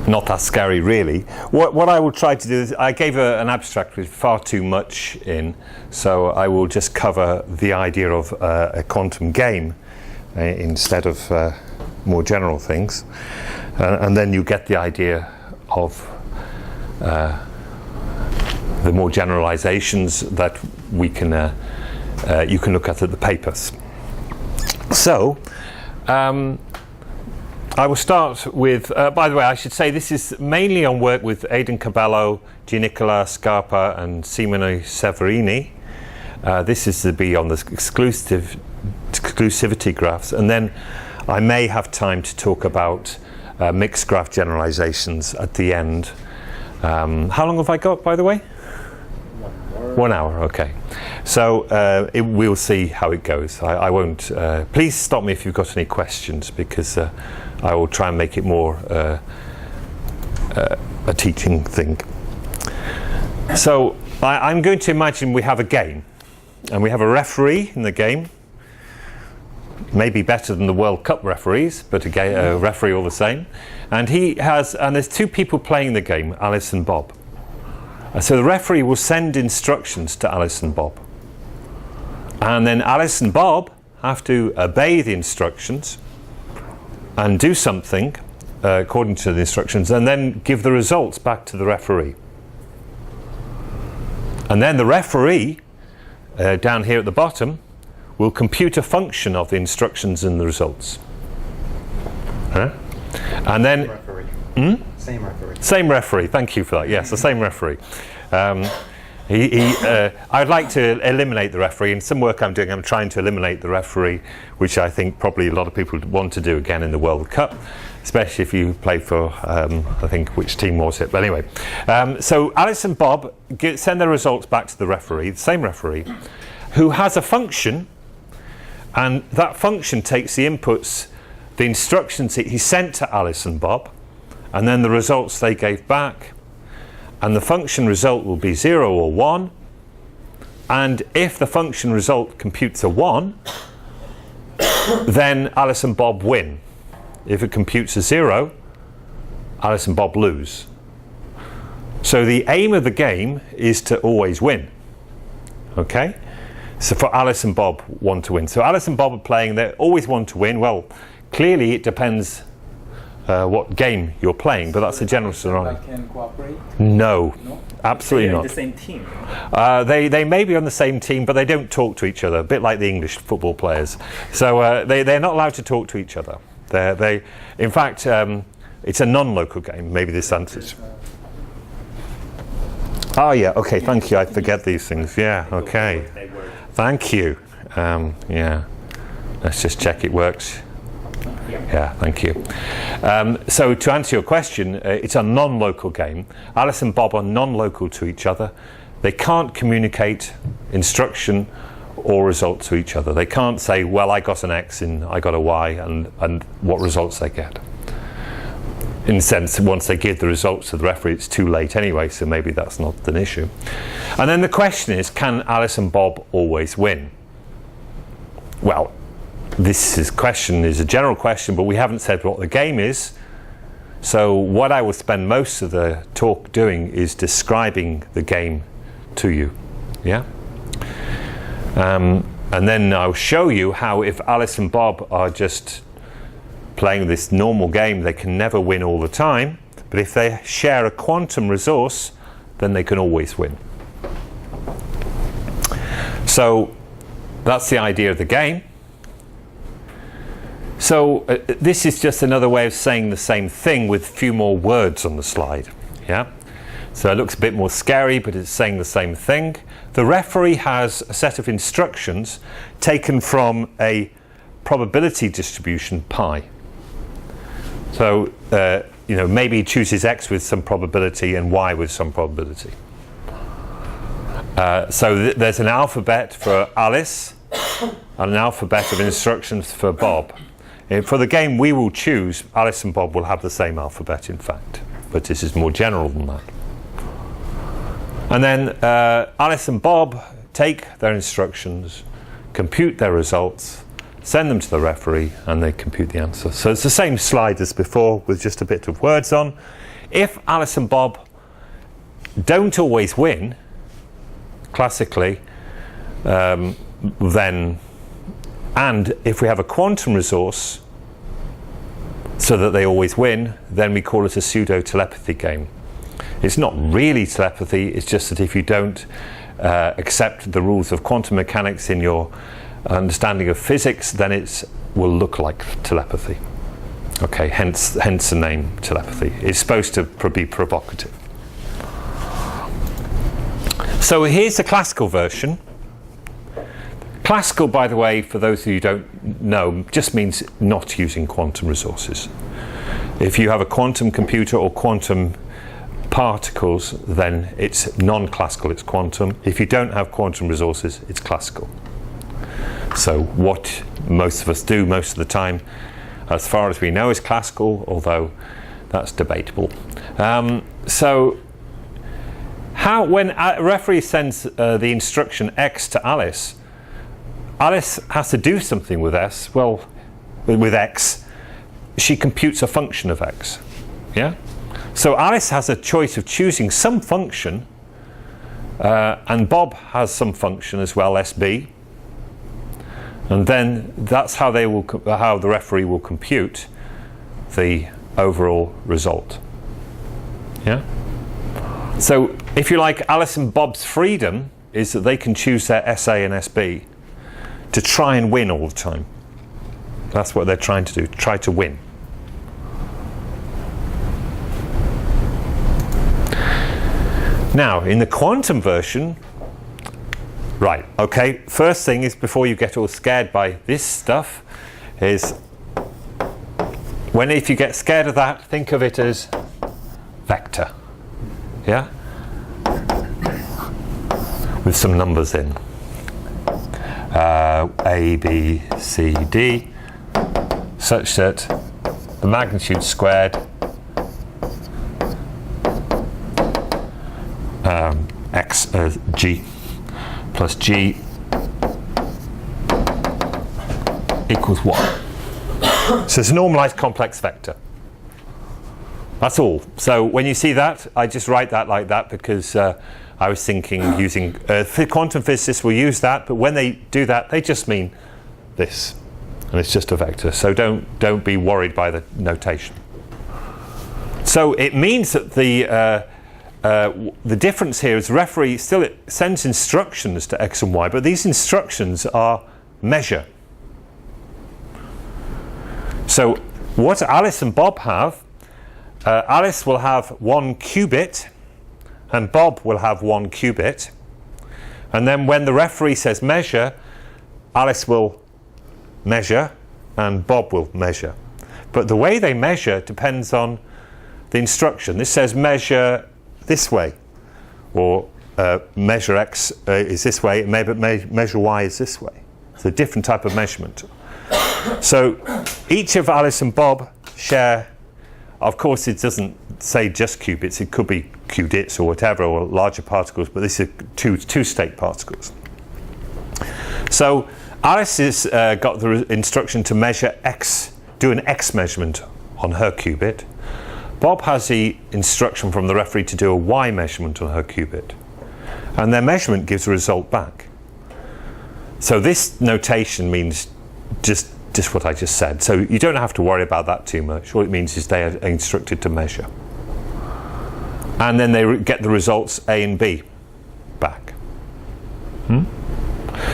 not that scary really. What I will try to do is, I gave an abstract with far too much in, so I will just cover the idea of a quantum game instead of more general things, and then you get the idea of the more generalizations that we can you can look at the papers. So I will start with, by the way, I should say this is mainly on work with Aidan Cabello, Giannicola Scarpa and Simone Severini. This is to be on the exclusivity graphs, and then I may have time to talk about mixed graph generalizations at the end. How long have I got, by the way? 1 hour, okay. So we'll see how it goes. I won't. Please stop me if you've got any questions, because I will try and make it more a teaching thing. So I'm going to imagine we have a game, and we have a referee in the game. Maybe better than the World Cup referees, but a referee all the same. And there's two people playing the game, Alice and Bob. So the referee will send instructions to Alice and Bob. And then Alice and Bob have to obey the instructions and do something according to the instructions, and then give the results back to the referee. And then the referee, down here at the bottom, will compute a function of the instructions and the results. And then Same referee. Same referee. Thank you for that. Yes, the same referee. I'd like to eliminate the referee. In some work I'm doing, I'm trying to eliminate the referee, which I think probably a lot of people want to do again in the World Cup, especially if you play for, I think, which team was it? But anyway, so Alice and Bob send their results back to the referee, the same referee, who has a function, and that function takes the inputs, the instructions that he sent to Alice and Bob, and then the results they gave back, and the function result will be 0 or 1, and if the function result computes a 1, then Alice and Bob win. If it computes a 0, Alice and Bob lose. So the aim of the game is to always win. Okay? So for Alice and Bob want to win. So Alice and Bob are playing, they always want to win. Well, clearly it depends what game you're playing, but that's a general scenario. Can cooperate? No, absolutely not. They're the same team. They may be on the same team, but they don't talk to each other, a bit like the English football players. So they're not allowed to talk to each other. In fact, it's a non-local game. Maybe this answers. Oh yeah, okay, thank you. I forget these things. Yeah, okay. Thank you. Yeah, let's just check it works. Yeah, thank you. So to answer your question, it's a non-local game. Alice and Bob are non-local to each other. They can't communicate instruction or result to each other. They can't say, well, I got an X and I got a Y, and what results they get. In a sense, once they give the results to the referee, it's too late anyway, so maybe that's not an issue. And then the question is, can Alice and Bob always win? Well, this question is a general question, but we haven't said what the game is. So what I will spend most of the talk doing is describing the game to you. Yeah? And then I'll show you how if Alice and Bob are just playing this normal game, they can never win all the time. But if they share a quantum resource, then they can always win. So that's the idea of the game. So this is just another way of saying the same thing with a few more words on the slide. Yeah. So it looks a bit more scary, but it's saying the same thing. The referee has a set of instructions taken from a probability distribution pi. So maybe he chooses X with some probability and Y with some probability. So there's an alphabet for Alice and an alphabet of instructions for Bob. For the game we will choose, Alice and Bob will have the same alphabet, in fact, but this is more general than that. And then Alice and Bob take their instructions, compute their results, send them to the referee, and they compute the answer. So it's the same slide as before with just a bit of words on. if Alice and Bob don't always win, classically, then, and if we have a quantum resource so that they always win, then we call it a pseudo-telepathy game. It's not really telepathy, it's just that if you don't accept the rules of quantum mechanics in your understanding of physics, then it will look like telepathy. Okay, hence the name telepathy. It's supposed to be provocative. So here's the classical version. Classical, by the way, for those of you who don't know, just means not using quantum resources. If you have a quantum computer or quantum particles, then it's non-classical, it's quantum. If you don't have quantum resources, it's classical. So what most of us do most of the time, as far as we know, is classical, although that's debatable. So when a referee sends the instruction X to Alice, Alice has to do something with S. Well, with X, she computes a function of X. Yeah? So Alice has a choice of choosing some function, and Bob has some function as well, SB. And then that's how the referee will compute the overall result. Yeah? So if you like, Alice and Bob's freedom is that they can choose their SA and SB to try and win all the time. That's what they're trying to do, try to win. Now, in the quantum version, right, okay, first thing is, before you get all scared by this stuff, is if you get scared of that, think of it as vector. Yeah? With some numbers in. A, B, C, D, such that the magnitude squared G plus G equals 1. So it's a normalized complex vector. That's all. So when you see that, I just write that like that because I was thinking using quantum physicists will use that, but when they do that, they just mean this, and it's just a vector. So don't be worried by the notation. So it means that the difference here is the referee still sends instructions to X and Y, but these instructions are measure. So what Alice and Bob have, Alice will have 1 qubit and Bob will have 1 qubit, and then when the referee says measure, Alice will measure and Bob will measure. But the way they measure depends on the instruction. This says measure this way, or measure X is this way, maybe measure Y is this way. It's a different type of measurement. So each of Alice and Bob share, of course it doesn't say just qubits, it could be qubits or whatever, or larger particles, but this is two-state particles. So Alice has got the instruction to measure X, do an X measurement on her qubit. Bob has the instruction from the referee to do a Y measurement on her qubit, and their measurement gives a result back. So this notation means just what I just said. So you don't have to worry about that too much. All it means is they are instructed to measure, and then they get the results A and B back.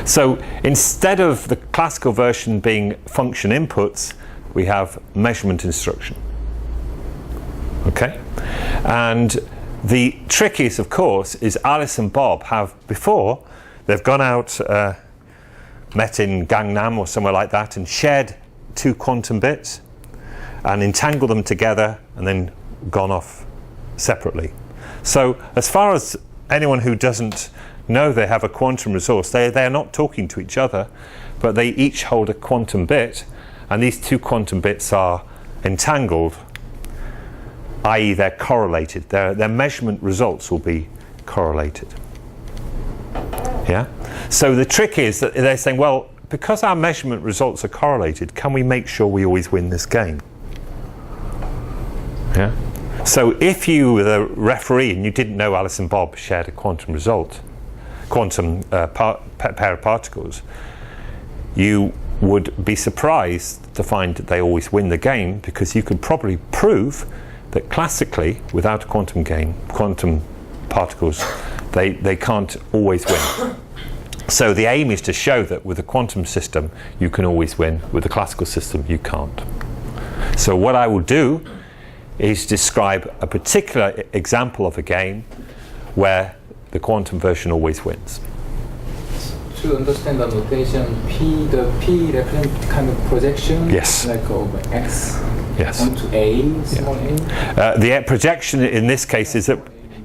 So instead of the classical version being function inputs, we have measurement instruction. Okay, and the trick is, of course, is Alice and Bob have before they've gone out, met in Gangnam or somewhere like that, and shared 2 quantum bits and entangled them together and then gone off separately. So as far as anyone who doesn't know they have a quantum resource, they are not talking to each other, but they each hold a quantum bit, and these 2 quantum bits are entangled, i.e. they're correlated. Their measurement results will be correlated. Yeah? So the trick is that they're saying, well, because our measurement results are correlated, can we make sure we always win this game? Yeah? So if you were the referee and you didn't know Alice and Bob shared a quantum pair of particles, you would be surprised to find that they always win the game, because you could probably prove that classically, without a quantum particles, they can't always win. So the aim is to show that with a quantum system you can always win, with a classical system you can't. So what I will do is describe a particular example of a game where the quantum version always wins. To understand the notation, the P represent kind of projection, yes, like of X, yes, onto A, small a. The projection in this case is that,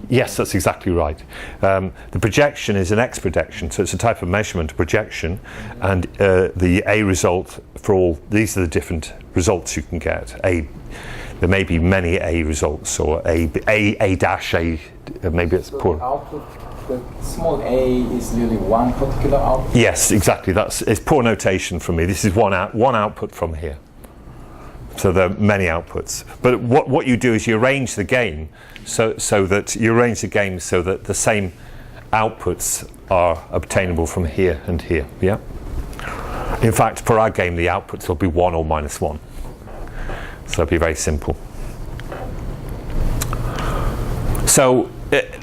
yes, that's exactly right. The projection is an X projection, so it's a type of measurement projection, and the A result for all, these are the different results you can get. There may be many A results, or A dash A, maybe it's so poor. The output, the small a is really one particular output? Yes, exactly. It's poor notation from me. This is one output from here. So there are many outputs. But what you do is you arrange the game so that the same outputs are obtainable from here and here. Yeah. In fact, for our game, the outputs will be 1 or -1. So it'll be very simple. So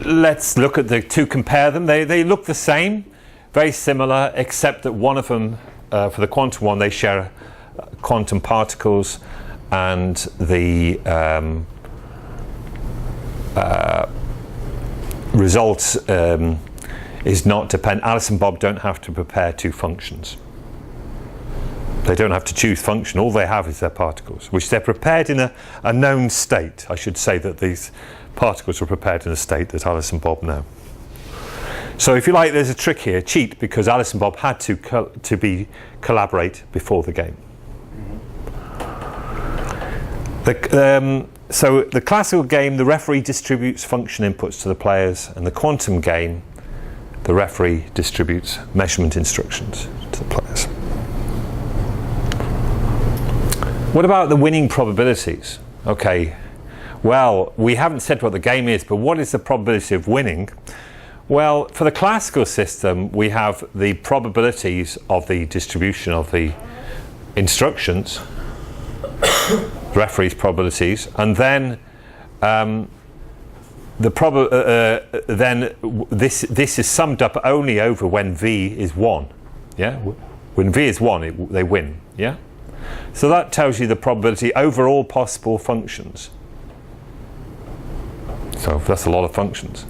let's look at the two, compare them. They look the same, very similar, except that one of them, for the quantum one, they share quantum particles, and the result is not dependent. Alice and Bob don't have to prepare two functions. They don't have to choose function. All they have is their particles, which they're prepared in a known state. I should say that these particles are prepared in a state that Alice and Bob know. So if you like, there's a trick here, cheat, because Alice and Bob had to collaborate before the game. So the classical game, the referee distributes function inputs to the players, and the quantum game, the referee distributes measurement instructions to the players. What about the winning probabilities? Okay, well, we haven't said what the game is, but what is the probability of winning? Well, for the classical system, we have the probabilities of the distribution of the instructions, referee's probabilities, and then this is summed up only over when V is 1. Yeah, when V is 1, they win. Yeah. So that tells you the probability over all possible functions. So that's a lot of functions.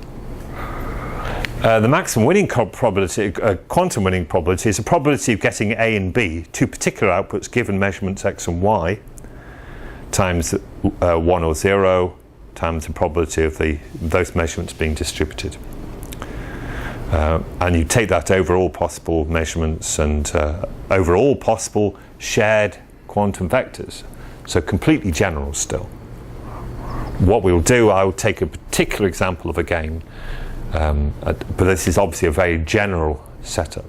The maximum winning probability, quantum winning probability, is the probability of getting A and B, two particular outputs given measurements X and Y, times 1 or 0, times the probability of those measurements being distributed. And you take that over all possible measurements and over all possible shared quantum vectors. So completely general still. What we'll do, I will take a particular example of a game, but this is obviously a very general setup.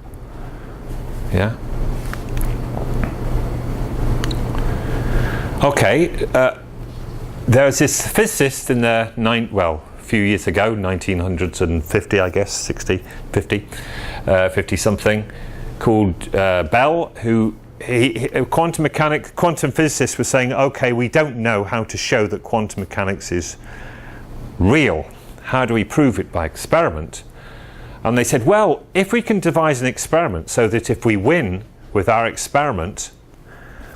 Yeah? Okay, there was this physicist in the a few years ago, 1950, I guess, 60, 50, 50 something, called Bell, who quantum physicists were saying, okay, we don't know how to show that quantum mechanics is real. How do we prove it by experiment? And they said, well, if we can devise an experiment so that if we win with our experiment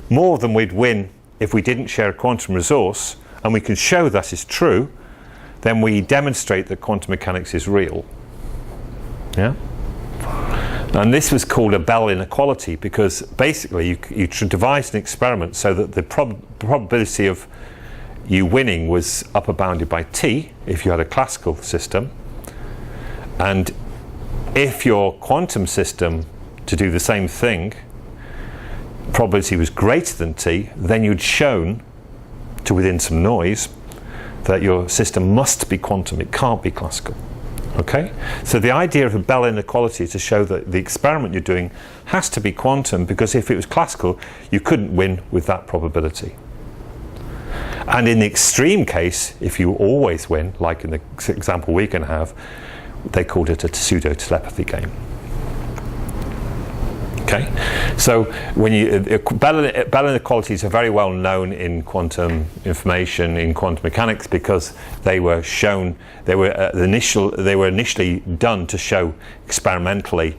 more than we'd win if we didn't share a quantum resource, and we can show that is true, then we demonstrate that quantum mechanics is real. Yeah? And this was called a Bell inequality, because basically you should devise an experiment so that the probability of you winning was upper bounded by T if you had a classical system, and if your quantum system to do the same thing probability was greater than T, then you'd shown to within some noise that your system must be quantum, it can't be classical. Okay? So the idea of a Bell inequality is to show that the experiment you're doing has to be quantum, because if it was classical, you couldn't win with that probability. And in the extreme case, if you always win, like in the example we're going to have, they called it a pseudo-telepathy game. Okay, so when Bell inequalities are very well known in quantum information, in quantum mechanics, because they were shown, they were initially done to show experimentally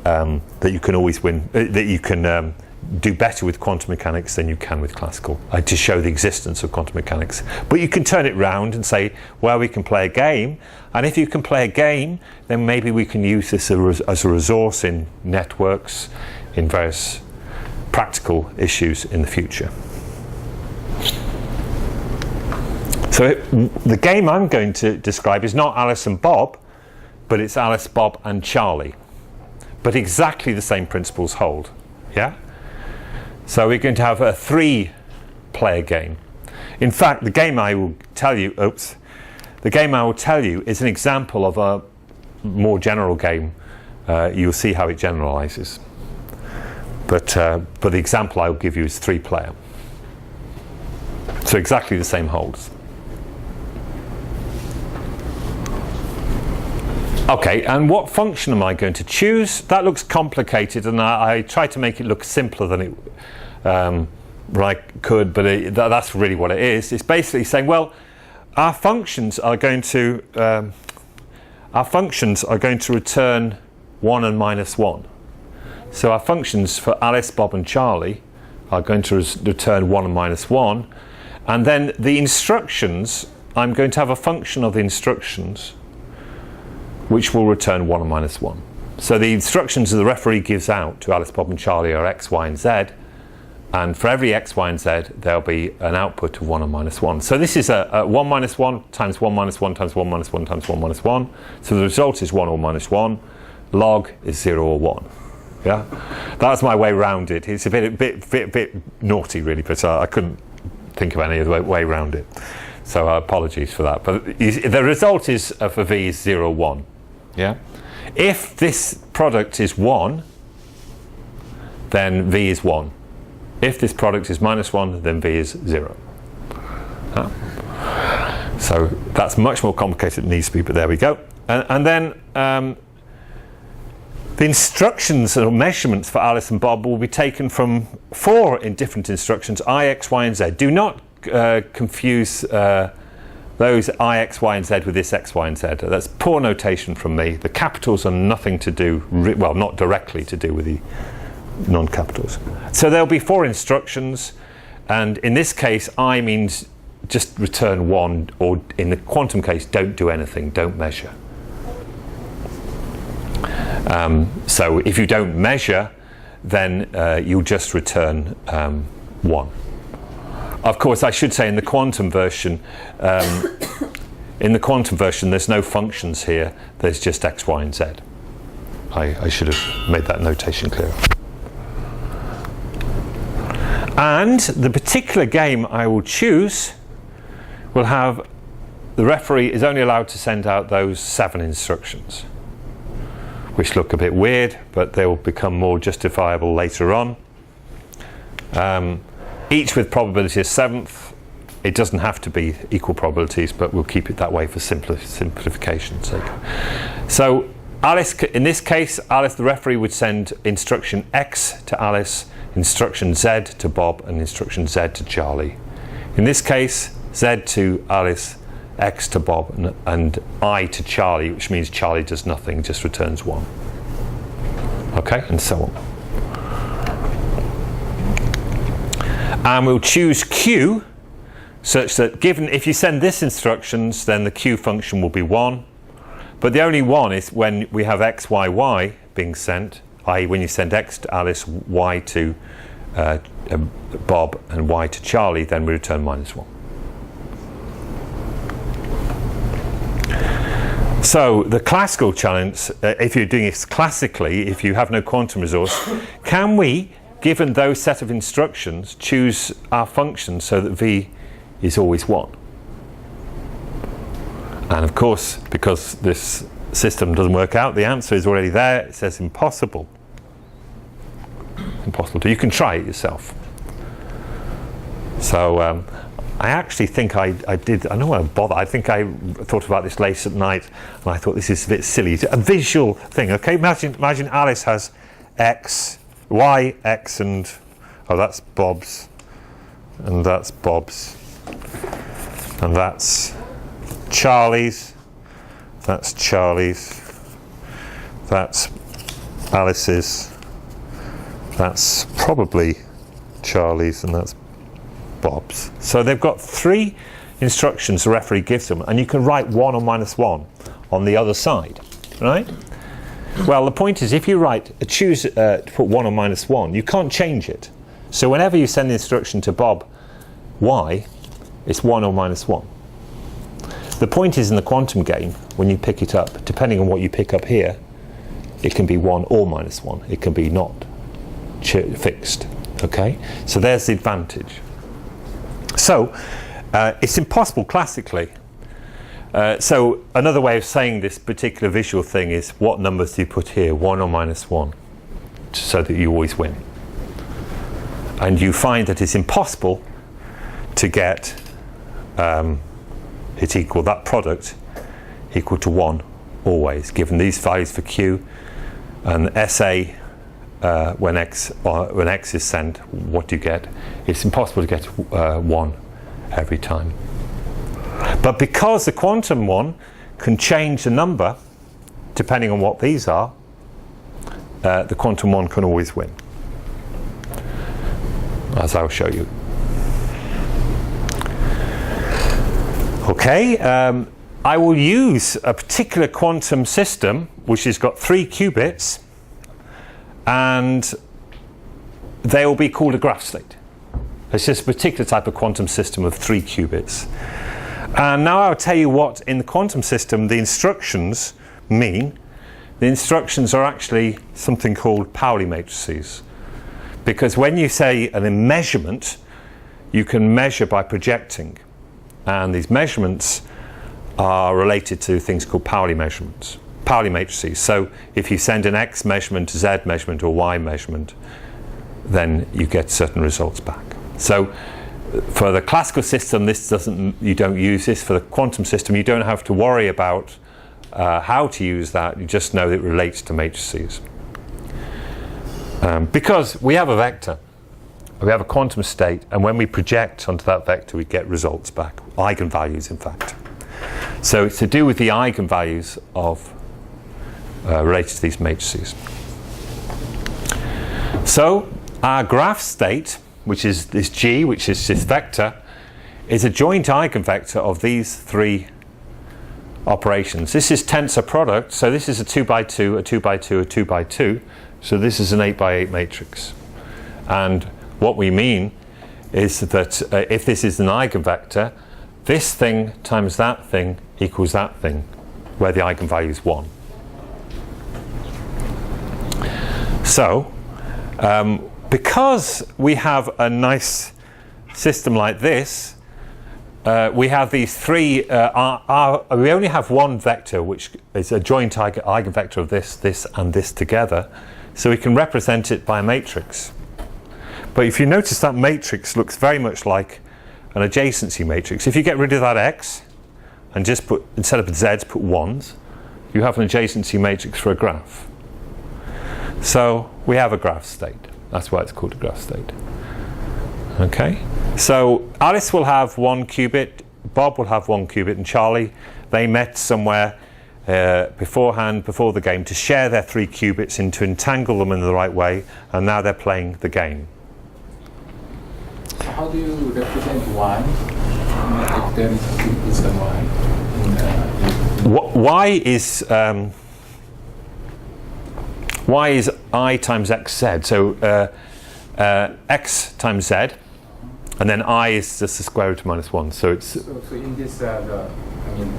that you can always win, that you can do better with quantum mechanics than you can with classical, to show the existence of quantum mechanics. But you can turn it round and say, well, we can play a game, and if you can play a game, then maybe we can use this as a resource in networks, in various practical issues in the future. So the game I'm going to describe is not Alice and Bob, but it's Alice, Bob and Charlie. But exactly the same principles hold. Yeah? So we're going to have a 3-player game. In fact, the game I will tell you, is an example of a more general game. You'll see how it generalizes. But the example I will give you is 3-player. So exactly the same holds. Okay, and what function am I going to choose? That looks complicated, and I tried to make it look simpler than it could, but that's really what it is. It's basically saying, well, our functions are going to return 1 and minus 1. So our functions for Alice, Bob and Charlie are going to return 1 and minus 1, and then the instructions, I'm going to have a function of the instructions which will return 1 and minus 1. So the instructions that the referee gives out to Alice, Bob and Charlie are X, Y and Z, and for every X, Y and Z there'll be an output of 1 and minus 1. So this is a 1 minus 1 times 1 minus 1 times 1 minus 1 times 1 minus 1. So the result is 1 or minus 1. Log is 0 or 1. Yeah, that's my way around it. It's a bit naughty really, but I couldn't think of any other way around it. So apologies for that. But the result is for V is 0, 1. Yeah. If this product is 1, then V is 1. If this product is minus 1, then V is 0. So that's much more complicated than it needs to be, but there we go. And then the instructions or measurements for Alice and Bob will be taken from 4 different instructions, I, X, Y and Z. Do not confuse those I, X, Y and Z with this X, Y and Z. That's poor notation from me. The capitals are nothing to do, well, not directly to do with the non-capitals. So there'll be 4 instructions, and in this case I means just return 1, or in the quantum case don't do anything, don't measure. So if you don't measure, then you'll just return 1. Of course, I should say in the quantum version, there's no functions here. There's just X, Y, and Z. I should have made that notation clearer. And the particular game I will choose will have the referee is only allowed to send out those 7 instructions, which look a bit weird, but they will become more justifiable later on. Each with probability of 7th. It doesn't have to be equal probabilities, but we'll keep it that way for simplification's sake. So Alice, in this case, Alice, the referee, would send instruction X to Alice, instruction Z to Bob, and instruction Z to Charlie. In this case, Z to Alice, X to Bob, and I to Charlie, which means Charlie does nothing, just returns 1. Okay, and so on. And we'll choose Q such that given, if you send this instructions, then the Q function will be 1. But the only 1 is when we have X, Y, Y being sent, i.e. when you send X to Alice, Y to Bob, and Y to Charlie, then we return minus 1. So the classical challenge, if you're doing it classically, if you have no quantum resource, can we, given those set of instructions, choose our function so that V is always 1? And of course, because this system doesn't work out, the answer is already there. It says impossible. Impossible. You can try it yourself. So I actually think I did, I don't want to bother, I think I thought about this late at night, and I thought this is a bit silly. It's a visual thing, okay? Imagine Alice has X, Y, X, and, oh, that's Bob's, and that's Bob's, and that's Charlie's, that's Charlie's, that's Alice's, that's probably Charlie's, and that's Bob's. So they've got 3 instructions the referee gives them, and you can write 1 or -1 on the other side, right? Well, the point is, if you choose to put 1 or -1, you can't change it. So whenever you send the instruction to Bob Y, it's 1 or -1. The point is, in the quantum game, when you pick it up, depending on what you pick up here, it can be 1 or -1. It can be not fixed. Okay, so there's the advantage. So it's impossible classically. So another way of saying this particular visual thing is, what numbers do you put here, 1 or -1, so that you always win? And you find that it's impossible to get it equal, that product equal to 1 always, given these values for Q and SA. When X is sent, what do you get? It's impossible to get 1 every time. But because the quantum one can change the number depending on what these are, the quantum one can always win, as I'll show you. Okay, I will use a particular quantum system which has got 3 qubits, and they will be called a graph state. It's just a particular type of quantum system of 3 qubits. And now I'll tell you what, in the quantum system, the instructions mean. The instructions are actually something called Pauli matrices. Because when you say a measurement, you can measure by projecting. And these measurements are related to things called Pauli measurements. Pauli matrices. So if you send an X measurement, Z measurement, or Y measurement, then you get certain results back. So for the classical system, you don't use this. For the quantum system, you don't have to worry about how to use that. You just know that it relates to matrices. Because we have a vector, we have a quantum state, and when we project onto that vector, we get results back, eigenvalues in fact. So it's to do with the eigenvalues of related to these matrices. So our graph state, which is this G, which is this vector, is a joint eigenvector of these 3 operations. This is tensor product, so this is a 2 by 2, a 2 by 2, a 2 by 2. So this is an 8 by 8 matrix. And what we mean is that if this is an eigenvector, this thing times that thing equals that thing, where the eigenvalue is 1. So, because we have a nice system like this, we have these 3, we only have one vector which is a joint eigenvector of this, this and this together, so we can represent it by a matrix. But if you notice, that matrix looks very much like an adjacency matrix. If you get rid of that X and just put, instead of Z's, put 1s, you have an adjacency matrix for a graph. So we have a graph state. That's why it's called a graph state. Okay, so Alice will have 1 qubit, Bob will have 1 qubit, and Charlie, they met somewhere beforehand, before the game, to share their 3 qubits and to entangle them in the right way, and now they're playing the game. How do you represent Y? If there is a Y? Y is I times XZ. So X times Z, and then I is just the square root of -1. So it's. So in this,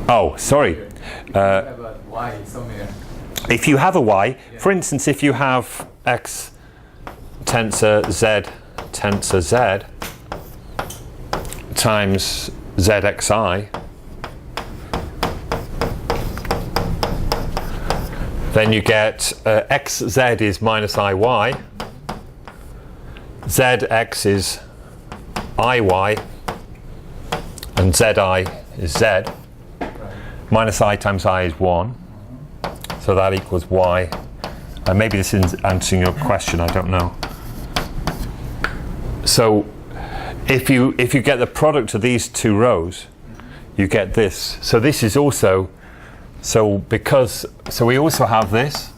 oh, sorry. If you have a Y somewhere. If you have a Y, for instance, if you have X tensor Z times ZXI, then you get XZ is minus IY, ZX is IY, and zi is z, minus I times I is 1, so that equals y. Maybe this is answering your question, I don't know. So if you get the product of these two rows, you get this. So this is also, so we also have this.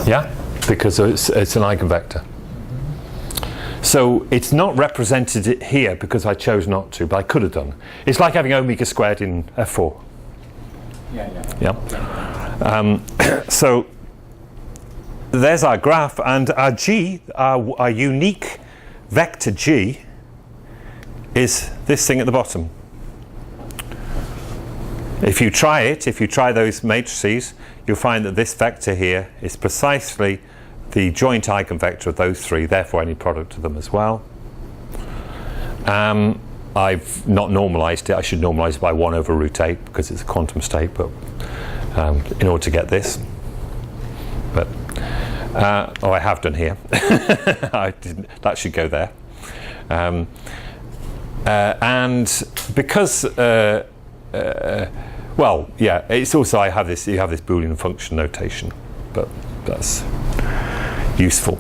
Yeah, because it's an eigenvector. So it's not represented here because I chose not to, but I could have done. It's like having omega squared in F4. Yeah. So there's our graph, and our G, our unique vector G, is this thing at the bottom. If you try those matrices, you'll find that this vector here is precisely the joint eigenvector of those three, therefore any product of them as well. I've not normalized it. I should normalize it by 1 over root 8 because it's a quantum state, but in order to get this. But I have done here. That should go there. And because well, yeah, it's also you have this Boolean function notation, but that's useful.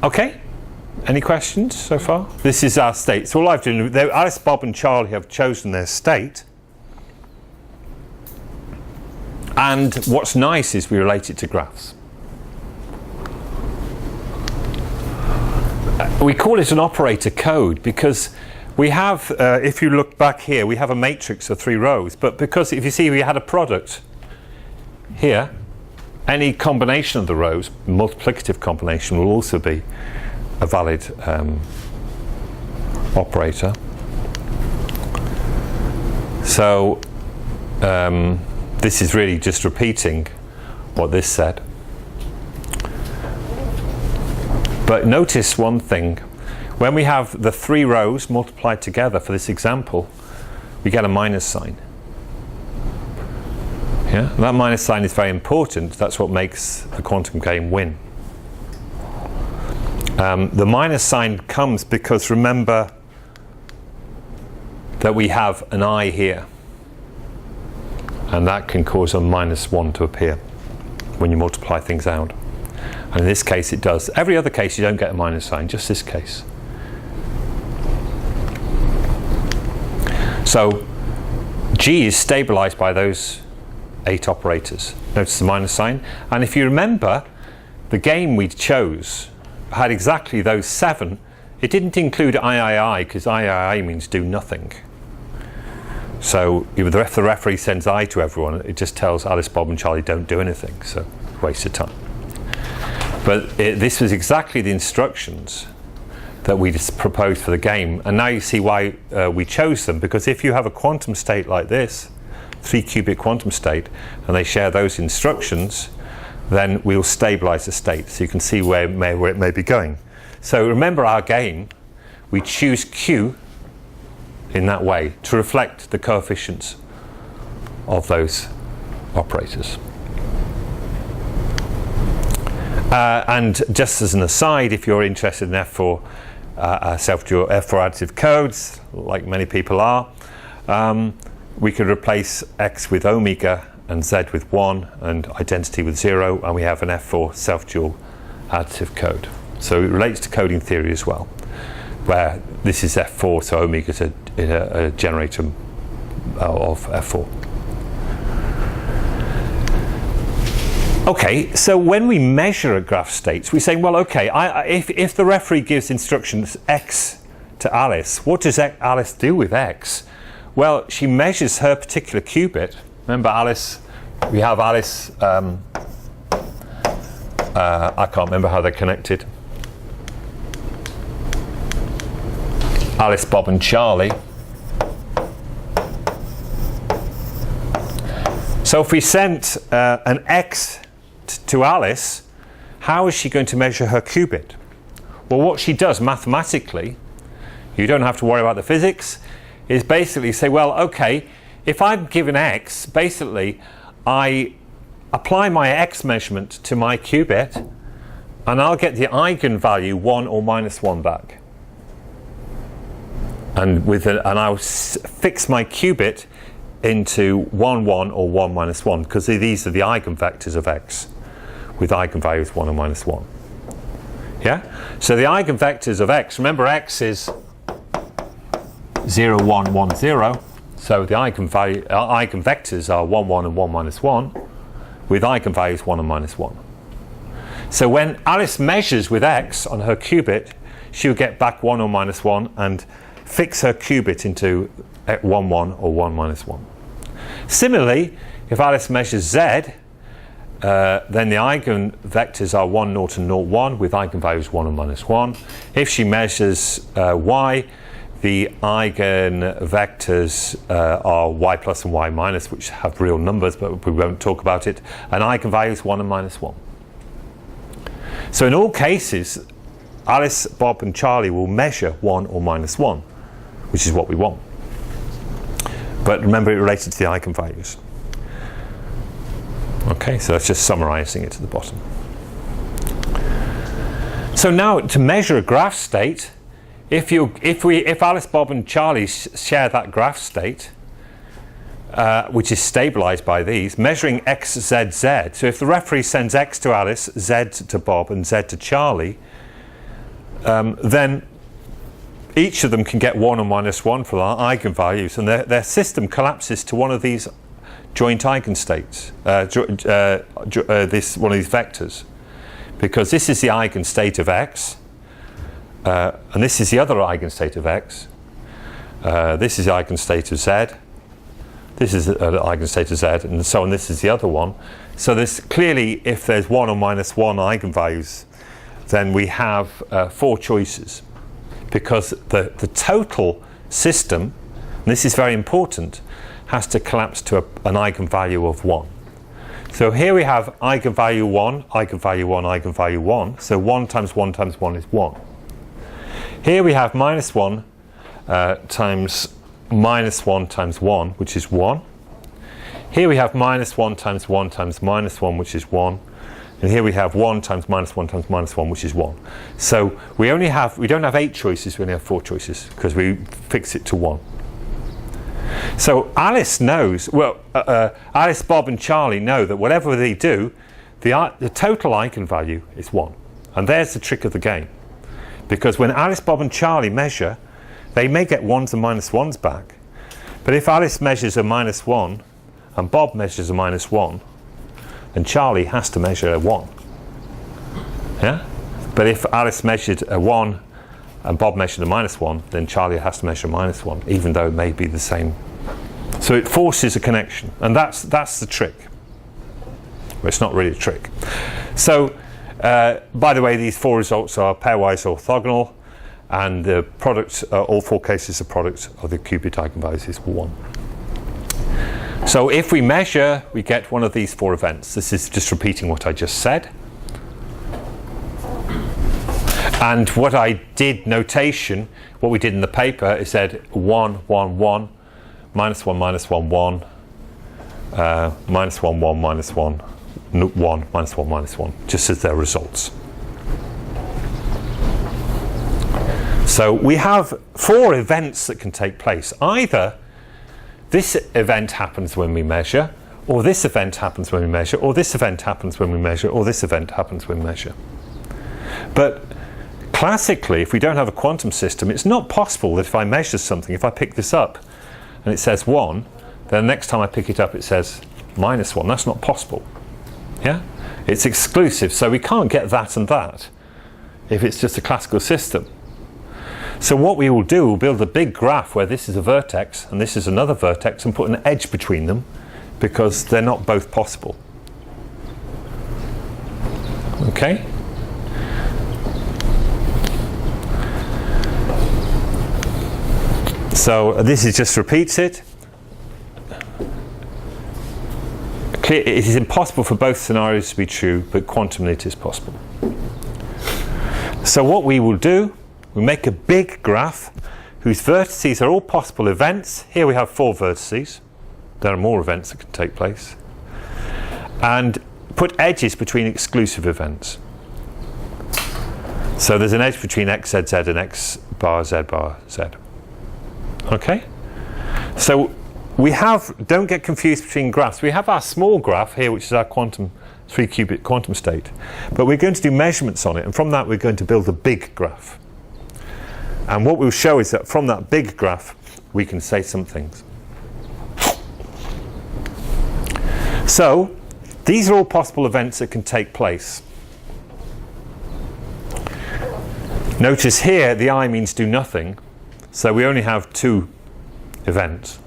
Okay, any questions so far? This is our state. So all I've done, Alice, Bob and Charlie have chosen their state. And what's nice is we relate it to graphs. We call it an operator code because we have, if you look back here, we have a matrix of 3 rows. But because if you see we had a product here, any combination of the rows, multiplicative combination, will also be a valid operator. So this is really just repeating what this said. But notice one thing. When we have the 3 rows multiplied together for this example, we get a minus sign. Yeah? That minus sign is very important. That's what makes the quantum game win. The minus sign comes because remember that we have an I here. And that can cause a minus 1 to appear when you multiply things out. And in this case it does. Every other case you don't get a minus sign, just this case. So G is stabilized by those 8 operators. Notice the minus sign. And if you remember, the game we chose had exactly those 7. It didn't include III because III means do nothing. So if the referee sends I to everyone, it just tells Alice, Bob and Charlie don't do anything. So waste of time. But this was exactly the instructions that we just proposed for the game. And now you see why we chose them, because if you have a quantum state like this, 3-qubit quantum state, and they share those instructions, then we'll stabilize the state. So you can see where it may be going. So remember our game, we choose Q in that way to reflect the coefficients of those operators. And just as an aside, if you're interested in F4 self-dual F4 additive codes, like many people are, we could replace X with omega and Z with 1 and identity with 0, and we have an F4 self-dual additive code. So it relates to coding theory as well, where this is F4, so omega is a generator of F4. Okay, so when we measure a graph states, we say, well, okay, if the referee gives instructions X to Alice, what does Alice do with X? Well, she measures her particular qubit. Remember Alice, we have Alice, I can't remember how they're connected. Alice, Bob and Charlie. So if we sent an X to Alice, how is she going to measure her qubit? Well, what she does mathematically, you don't have to worry about the physics, is basically say, well, okay, if I'm given X, basically I apply my x measurement to my qubit, and I'll get the eigenvalue 1 or minus 1 back. And I'll fix my qubit into 1, 1 or 1 minus 1, because these are the eigenvectors of x with eigenvalues 1 or minus 1. Yeah? So the eigenvectors of x, remember x is 0, 1, 1, 0. So the eigenvectors are 1, 1 and 1 minus 1 with eigenvalues 1 and minus 1. So when Alice measures with x on her qubit, she'll get back 1 or minus 1 and fix her qubit into 1, 1 or 1 minus 1. Similarly, if Alice measures z, then the eigenvectors are 1, 0 and 0, 1 with eigenvalues 1 and minus 1. If she measures y, the eigenvectors are y plus and y minus, which have real numbers, but we won't talk about it, and eigenvalues 1 and minus 1. So in all cases, Alice, Bob and Charlie will measure 1 or minus 1, which is what we want. But remember, it related to the eigenvalues. Okay, so that's just summarizing it to the bottom. So now to measure a graph state, if Alice, Bob and Charlie share that graph state, which is stabilized by these, measuring x, z, z. So if the referee sends x to Alice, z to Bob and z to Charlie, then each of them can get 1 or minus 1 for their eigenvalues, and their system collapses to one of these joint eigenstates, one of these vectors, because this is the eigenstate of x, and this is the other eigenstate of x. This is the eigenstate of z. This is the eigenstate of z, and so on. This is the other one. So there's clearly, if there's 1 or minus 1 eigenvalues, then we have 4 choices, because the total system, and this is very important, has to collapse to an eigenvalue of 1. So here we have eigenvalue 1, eigenvalue 1, eigenvalue 1. So 1 times 1 times 1 is 1. Here we have minus 1 times minus 1 times 1, which is 1. Here we have minus 1 times 1 times minus 1, which is 1. And here we have 1 times minus 1 times minus 1, which is 1. So we don't have 8 choices, we only have 4 choices, because we fix it to 1. So Alice knows, Alice, Bob and Charlie know that whatever they do, the total eigenvalue is 1. And there's the trick of the game. Because when Alice, Bob and Charlie measure, they may get 1s and minus 1s back. But if Alice measures a minus 1 and Bob measures a minus 1, then Charlie has to measure a 1. Yeah? But if Alice measured a 1 and Bob measured a minus 1, then Charlie has to measure a minus 1, even though it may be the same. So it forces a connection, and that's the trick. Well, it's not really a trick. So, by the way, these 4 results are pairwise orthogonal, and the product, all 4 cases, the product of the qubit eigenvalues is 1. So if we measure, we get one of these 4 events. This is just repeating what I just said. And what I did notation, what we did in the paper, is said 1, 1, 1, minus 1, minus 1, 1, minus 1, 1, minus 1, 1, minus 1, minus 1, just as their results. So we have 4 events that can take place. Either this event happens when we measure, or this event happens when we measure, or this event happens when we measure, or this event happens when we measure. But classically, if we don't have a quantum system, it's not possible that if I measure something, if I pick this up and it says 1, then the next time I pick it up it says minus 1. That's not possible. Yeah? It's exclusive, so we can't get that and that if it's just a classical system. So what we will do, we'll build a big graph where this is a vertex and this is another vertex and put an edge between them, because they're not both possible. Okay? So this just repeats it. It is impossible for both scenarios to be true, but quantumly it is possible. So what we will do, we make a big graph whose vertices are all possible events. Here we have 4 vertices. There are more events that can take place. and put edges between exclusive events. So there's an edge between x, z, z and x bar, z bar, z. Okay? So we have, don't get confused between graphs. We have our small graph here, which is our 3-qubit quantum state. But we're going to do measurements on it, and from that we're going to build a big graph. And what we'll show is that from that big graph, we can say some things. So these are all possible events that can take place. Notice here the I means do nothing, so we only have 2 events.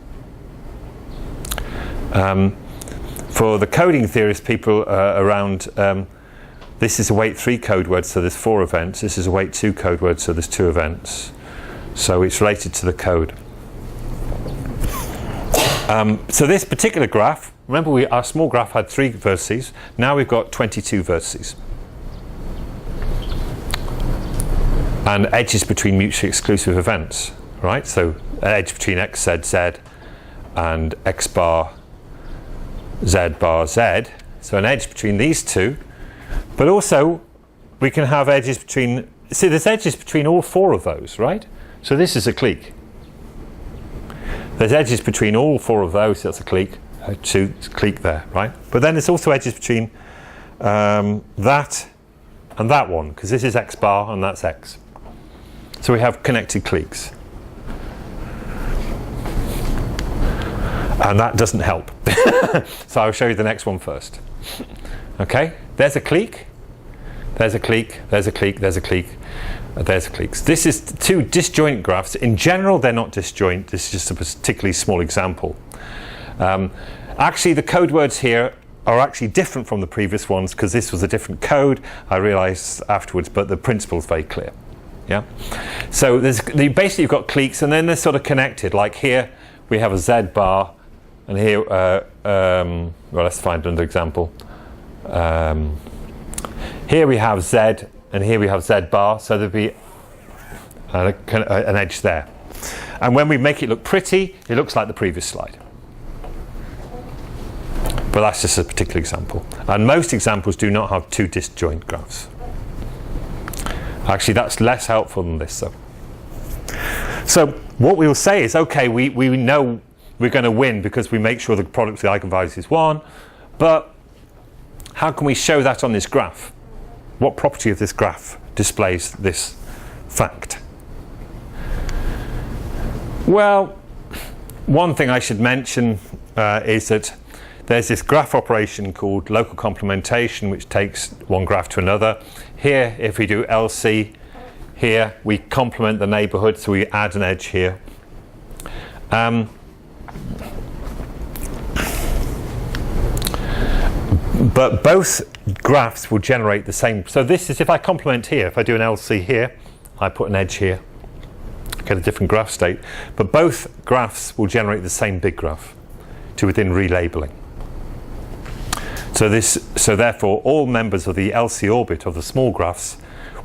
For the coding theorists, people around, this is a weight 3 code word, so there's 4 events. This is a weight 2 code word, so there's 2 events. So it's related to the code. So this particular graph, remember our small graph had 3 vertices, now we've got 22 vertices. And edges between mutually exclusive events, right? So an edge between x, z, z and x bar, z bar, z. So an edge between these 2. But also we can have edges between, see there's edges between all 4 of those, right? So this is a clique. There's edges between all 4 of those, so that's a clique, clique there, right? But then there's also edges between that and that one, because this is x bar and that's x. So we have connected cliques. And that doesn't help. So I'll show you the next one first. Okay, there's a clique, there's a clique, there's a clique, there's a clique, there's cliques. This is 2 disjoint graphs. In general, they're not disjoint. This is just a particularly small example. Actually, the code words here are actually different from the previous ones because this was a different code. I realized afterwards, but the principle is very clear. Yeah. So basically you've got cliques, and then they're sort of connected. Like here, we have a z bar, and here, well, let's find another example. Here we have z, and here we have z bar, so there'd be an edge there. And when we make it look pretty, it looks like the previous slide. But that's just a particular example. And most examples do not have 2 disjoint graphs. Actually, that's less helpful than this, though. So what we will say is, okay, we know we're going to win because we make sure the product of the eigenvalues is 1, but how can we show that on this graph? What property of this graph displays this fact? Well, one thing I should mention is that there's this graph operation called local complementation, which takes one graph to another. Here, if we do LC, here we complement the neighborhood, so we add an edge here. But both graphs will generate the same. So this is, if I complement here, if I do an LC here, I put an edge here, get a different graph state. But both graphs will generate the same big graph to within relabeling. So therefore, all members of the LC orbit of the small graphs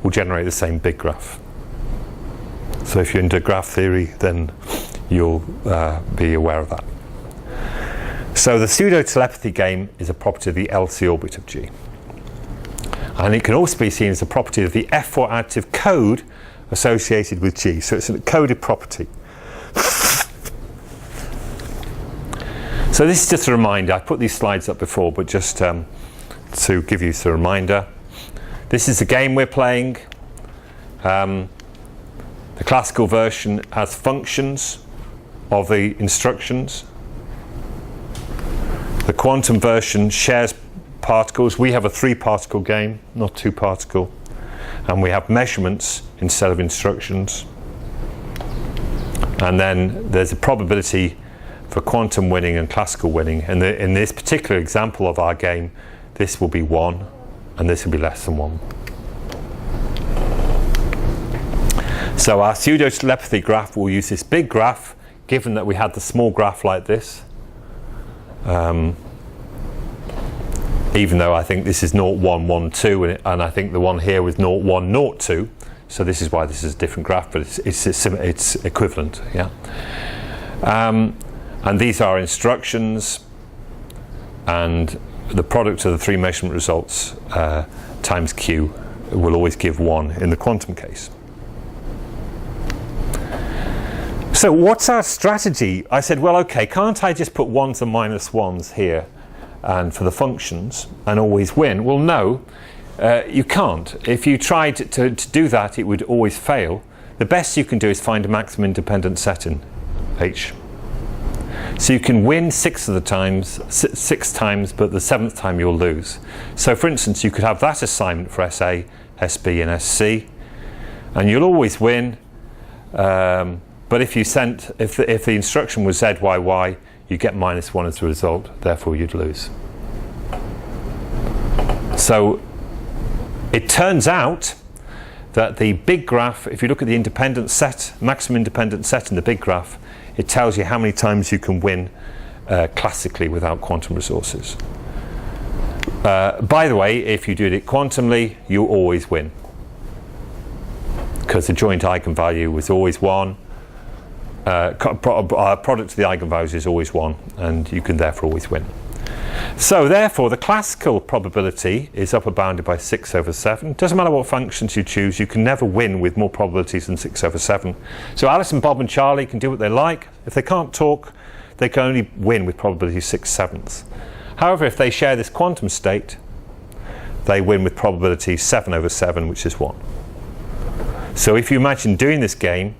will generate the same big graph. So if you're into graph theory, then you'll be aware of that. So the pseudo-telepathy game is a property of the LC orbit of G. And it can also be seen as a property of the F4 additive code associated with G. So it's a coded property. So this is just a reminder. I put these slides up before, but just to give you a reminder. This is the game we're playing. The classical version has functions of the instructions. The quantum version shares particles. We have a 3-particle game, not 2-particle. And we have measurements instead of instructions. And then there's a probability for quantum winning and classical winning. And in this particular example of our game, this will be 1, and this will be less than 1. So our pseudo-telepathy graph will use this big graph, given that we had the small graph like this. Even though I think this is 0, 1, 1, 2, and I think the one here was 0, 1, 0, 2. So this is why this is a different graph, but it's equivalent. Yeah. And these are instructions, and the product of the three measurement results times q will always give 1 in the quantum case. So what's our strategy? I said, well, okay, can't I just put 1s and -1s here and for the functions and always win? Well, no, you can't. If you tried to do that, it would always fail. The best you can do is find a maximum independent set in H. So you can win 6 times, but the 7th time you'll lose. So for instance, you could have that assignment for SA, SB and SC, and you'll always win. But if the instruction was ZYY, you get -1 as a result, therefore you'd lose. So it turns out that the big graph, if you look at the independent set, maximum independent set in the big graph, it tells you how many times you can win classically without quantum resources. By the way, if you do it quantumly, you always win, because the joint eigenvalue was always 1. Product of the eigenvalues is always 1, and you can therefore always win. So therefore, the classical probability is upper bounded by 6/7. Doesn't matter what functions you choose, you can never win with more probabilities than 6/7. So Alice and Bob and Charlie can do what they like. If they can't talk, they can only win with probability 6/7. However, if they share this quantum state, they win with probability 7/7, which is 1. So if you imagine doing this game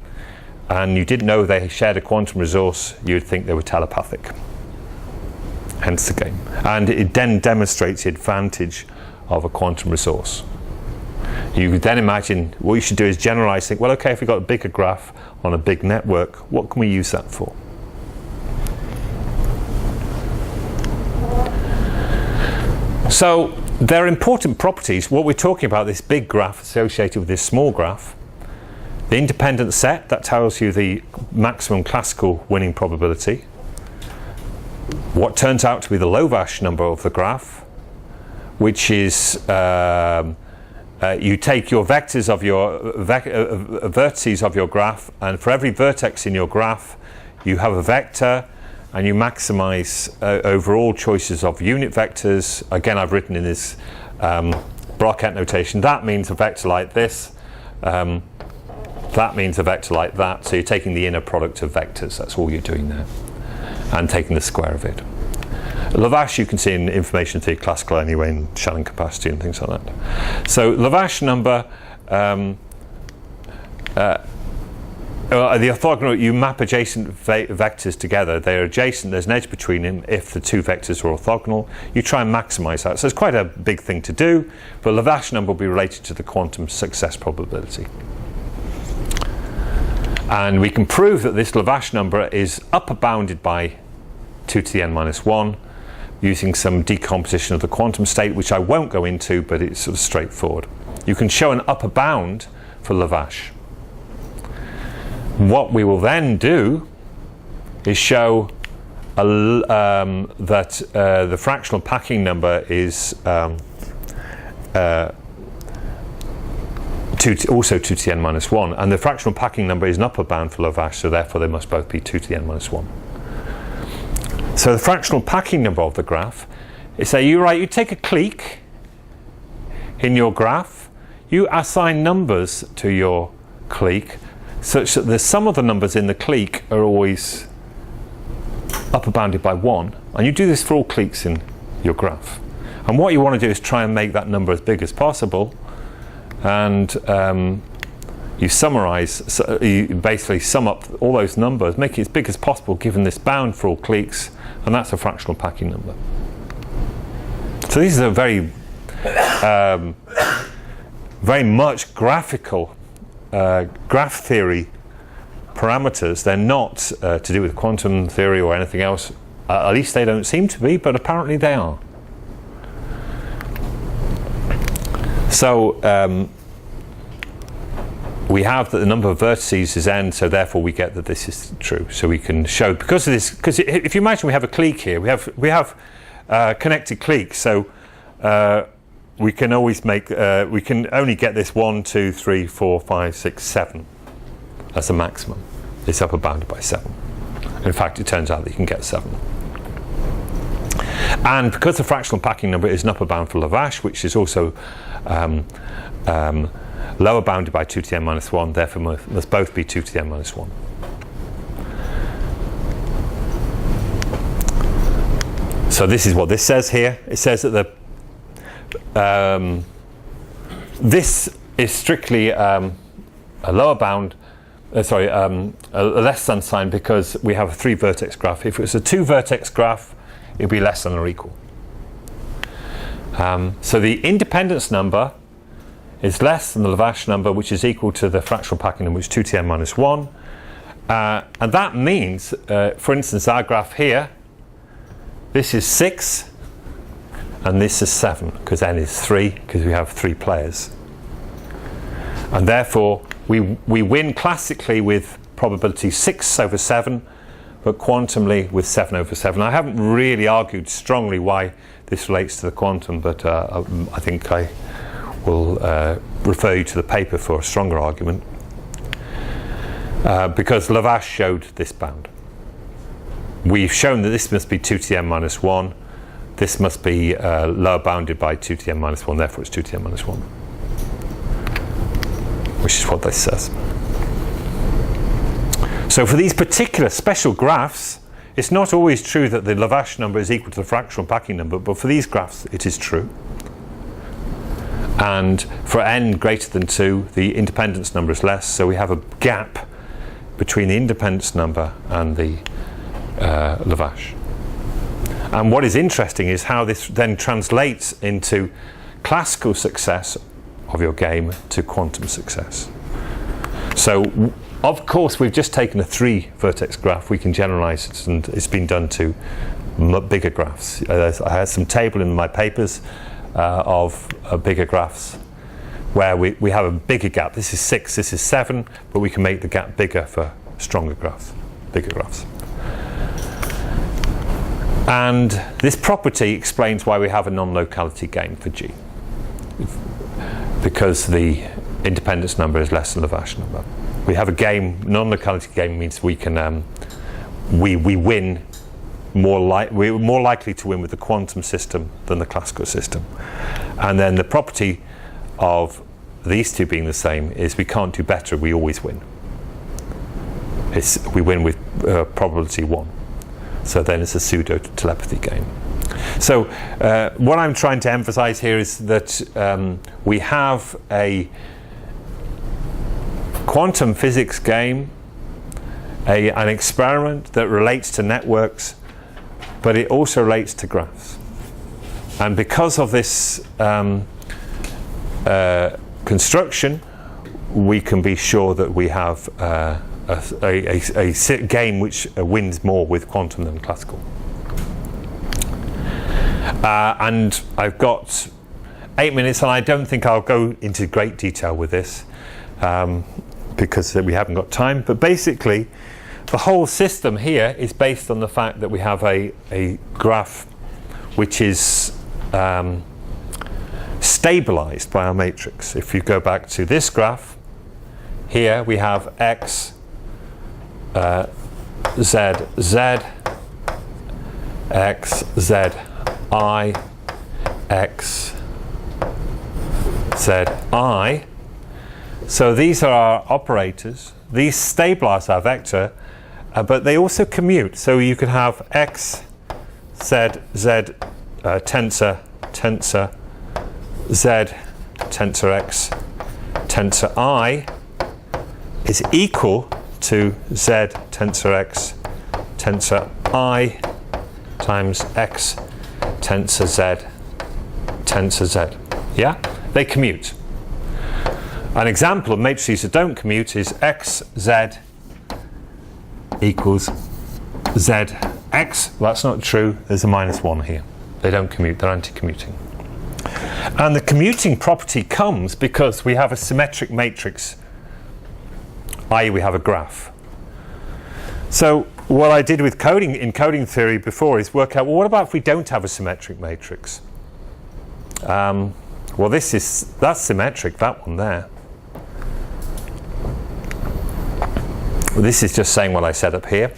and you didn't know they shared a quantum resource, you'd think they were telepathic. Hence the game. And it then demonstrates the advantage of a quantum resource. You could then imagine what you should do is generalize, think, well, okay, if we've got a bigger graph on a big network, what can we use that for? So there are important properties. What we're talking about, this big graph associated with this small graph, the independent set, that tells you the maximum classical winning probability. What turns out to be the Lovász number of the graph, which is you take your vectors of your vertices of your graph, and for every vertex in your graph you have a vector, and you maximize over all choices of unit vectors. Again, I've written in this bracket notation, that means a vector like this, that means a vector like that. So you're taking the inner product of vectors, that's all you're doing there, and taking the square of it. Lovász you can see in information theory classical anyway, in Shannon capacity and things like that. So Lovász number, the orthogonal, you map adjacent vectors together. They're adjacent, there's an edge between them if the two vectors are orthogonal. You try and maximize that. So it's quite a big thing to do, but Lovász number will be related to the quantum success probability. And we can prove that this Lovász number is upper bounded by 2 to the n minus 1 using some decomposition of the quantum state, which I won't go into, but it's sort of straightforward. You can show an upper bound for Lovász. What we will then do is show that the fractional packing number is also 2 to the n minus 1, and the fractional packing number is an upper bound for Lovász, so therefore they must both be 2 to the n minus 1. So the fractional packing number of the graph is, say you take a clique in your graph, you assign numbers to your clique such that the sum of the numbers in the clique are always upper bounded by 1, and you do this for all cliques in your graph. And what you want to do is try and make that number as big as possible, and you summarize, so you basically sum up all those numbers, make it as big as possible given this bound for all cliques, and that's a fractional packing number. So these are very much graphical graph theory parameters. They're not to do with quantum theory or anything else. At least they don't seem to be, but apparently they are. So we have that the number of vertices is n, so therefore we get that this is true. So we can show, because of this, because if you imagine we have a clique here, we have connected cliques, so we can always make, we can only get this 1, 2, 3, 4, 5, 6, 7 as the maximum. It's upper bounded by 7. In fact, it turns out that you can get 7. And because the fractional packing number is an upper bound for Lavache, which is also lower bounded by 2 to the n minus 1, therefore must both be 2 to the n minus 1. So this is what this says here. It says that this is strictly a lower bound, a less than sign, because we have a 3-vertex graph. If it was a 2-vertex graph, it would be less than or equal. So the independence number is less than the Lavache number, which is equal to the fractional packing number, which is 2 to the n minus 1. And that means, for instance, our graph here, this is 6, and this is 7, because n is 3, because we have 3 players. And therefore, we win classically with probability 6 over 7, but quantumly with 7 over 7. I haven't really argued strongly why this relates to the quantum, but I think I will refer you to the paper for a stronger argument, because Lavache showed this bound. We've shown that this must be 2 to the n minus 1. This must be lower bounded by 2 to the n minus 1, therefore it's 2 to the n minus 1. Which is what this says. So for these particular special graphs, it's not always true that the Lavache number is equal to the fractional packing number, but for these graphs it is true. And for n greater than 2, the independence number is less, so we have a gap between the independence number and the Lavache. And what is interesting is how this then translates into classical success of your game to quantum success. So of course we've just taken a 3-vertex graph, we can generalize it, and it's been done to bigger graphs. I have some table in my papers of bigger graphs where we have a bigger gap. This is 6, this is 7, but we can make the gap bigger for stronger graphs, bigger graphs. And this property explains why we have a non-locality game for G, because the independence number is less than the Lavache number. We have a game, non-locality game means we can we win we're more likely to win with the quantum system than the classical system. And then the property of these two being the same is we can't do better, we always win. We win with probability 1. So then it's a pseudo-telepathy game. So what I'm trying to emphasize here is that we have a quantum physics game, an experiment that relates to networks, but it also relates to graphs. And because of this construction, we can be sure that we have a game which wins more with quantum than classical. And I've got 8 minutes, and I don't think I'll go into great detail with this because we haven't got time. But basically, the whole system here is based on the fact that we have a graph which is stabilized by our matrix. If you go back to this graph, here we have x, z, z, x, z, I, x, z, I. So these are our operators. These stabilize our vector, but they also commute. So you can have x, z, z, tensor, tensor, z, tensor x, tensor I is equal to z, tensor x, tensor I times x, tensor z, tensor z. Yeah? They commute. An example of matrices that don't commute is x, z equals z, x. Well, that's not true. There's a -1 here. They don't commute. They're anti-commuting. And the commuting property comes because we have a symmetric matrix, i.e. we have a graph. So what I did with coding in coding theory before is work out, well, what about if we don't have a symmetric matrix? Well, that's symmetric, that one there. Well, this is just saying what I said up here.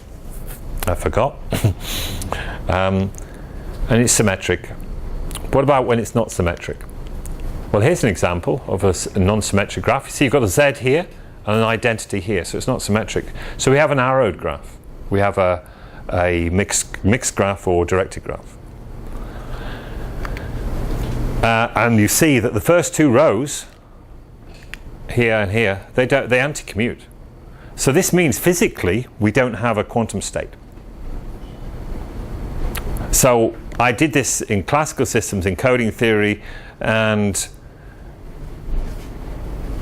I forgot. and it's symmetric. What about when it's not symmetric? Well, here's an example of a non-symmetric graph. You see you've got a z here and an identity here, so it's not symmetric. So we have an arrowed graph. We have a mixed graph or directed graph. And you see that the first two rows, here and here, they anti-commute. So this means physically we don't have a quantum state. So I did this in classical systems, in coding theory, and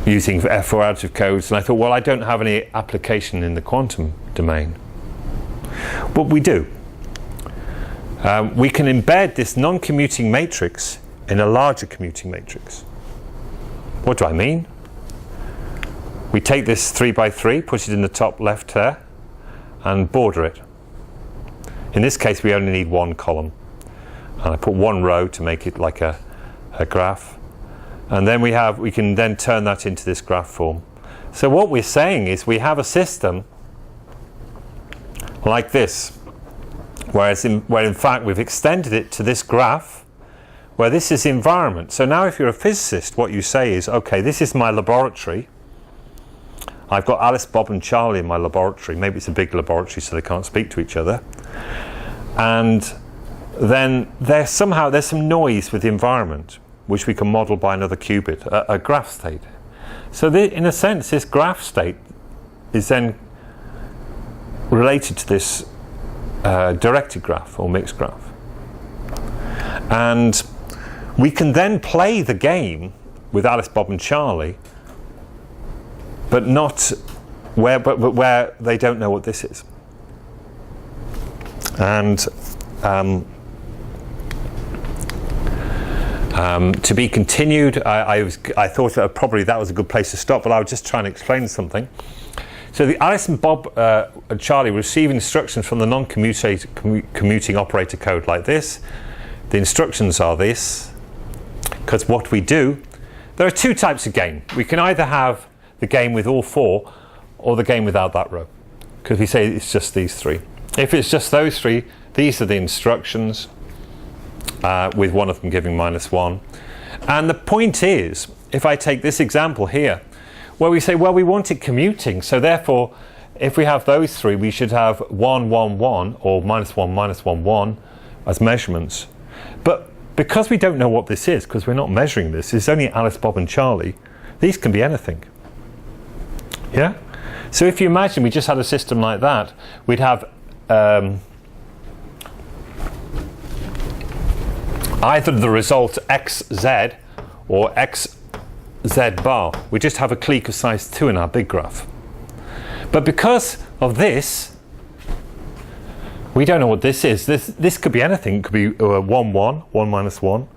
using F4 additive codes, and I thought, well, I don't have any application in the quantum domain. But we do. We can embed this non-commuting matrix in a larger commuting matrix. What do I mean? We take this 3 by 3, put it in the top left there, and border it. In this case, we only need one column. And I put one row to make it like a graph. And then we can then turn that into this graph form. So what we're saying is we have a system like this, where in fact we've extended it to this graph, where this is the environment. So now if you're a physicist, what you say is, okay, this is my laboratory. I've got Alice, Bob and Charlie in my laboratory. Maybe it's a big laboratory so they can't speak to each other. And then there's some noise with the environment, which we can model by another qubit, a graph state. So in a sense, this graph state is then related to this directed graph or mixed graph. And we can then play the game with Alice, Bob and Charlie, but not where they don't know what this is. And to be continued, I thought probably that was a good place to stop, but I was just trying to explain something. So the Alice and Bob and Charlie receive instructions from the non-commuting operator code like this. The instructions are this, because what we do, there are two types of game. We can either have the game with all four, or the game without that row, because we say it's just these three. If it's just those three, these are the instructions, with one of them giving -1. And the point is, if I take this example here, where we say, well, we want it commuting, so therefore, if we have those three, we should have 1, 1, 1, or -1, -1, 1 as measurements. But because we don't know what this is, because we're not measuring this, it's only Alice, Bob and Charlie, these can be anything. Yeah? So if you imagine we just had a system like that, we'd have either the result xz or xz bar. We just have a clique of size 2 in our big graph. But because of this, we don't know what this is. This could be anything. It could be 1, 1, 1 minus 1,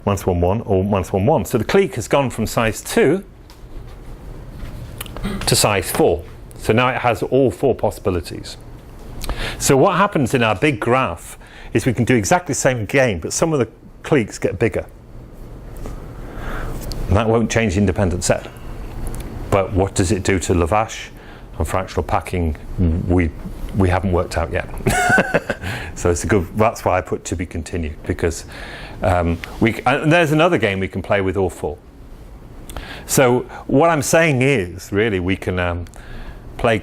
-1, 1, or -1, 1. So the clique has gone from size 2 to size 4. So now it has all 4 possibilities. So what happens in our big graph is we can do exactly the same game, but some of the cliques get bigger. And that won't change the independent set. But what does it do to Lavash and fractional packing? We haven't worked out yet. So it's that's why I put to be continued, because and there's another game we can play with all 4. So what I'm saying is, really, we can play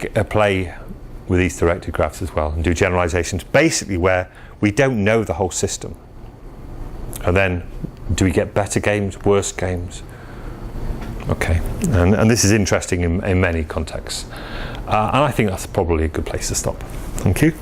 with these directed graphs as well and do generalisations, basically where we don't know the whole system. And then, do we get better games, worse games? Okay, and this is interesting in many contexts. And I think that's probably a good place to stop. Thank you.